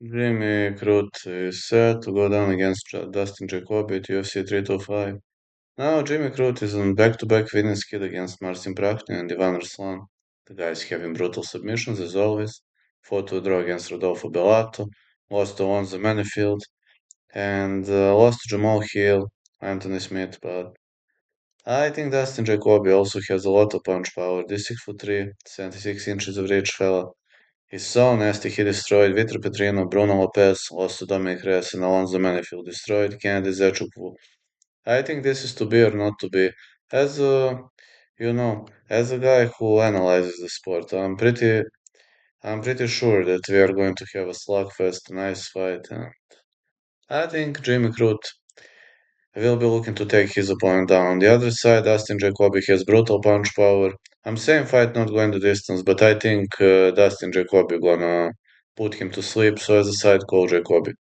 Jimmy Crute is set to go down against Dustin Jacoby at UFC 325. Now, Jimmy Crute is on back-to-back winning skid against Marcin Prachnio and Ivan Ruslan. The guys having brutal submissions as always. Fought to a draw against Rodolfo Bellato, lost to Alonzo Manifield, and lost to Jamal Hill, Anthony Smith. But I think Dustin Jacoby also has a lot of punch power. This 6'3", 76 inches of reach fella. He's so nasty. He destroyed Vitor Petrino, Bruno Lopez, lost to Dominic Reyes, and Alonzo Manifield. Destroyed Kennedy Zechukwu. I think this is to be or not to be. As a, as a guy who analyzes the sport, I'm pretty sure that we are going to have a slugfest, nice fight. And I think Jimmy Crute will be looking to take his opponent down. On the other side, Dustin Jacoby has brutal punch power. I'm saying fight not going the distance, but I think Dustin Jacoby gonna put him to sleep. So as a side, call Jacoby.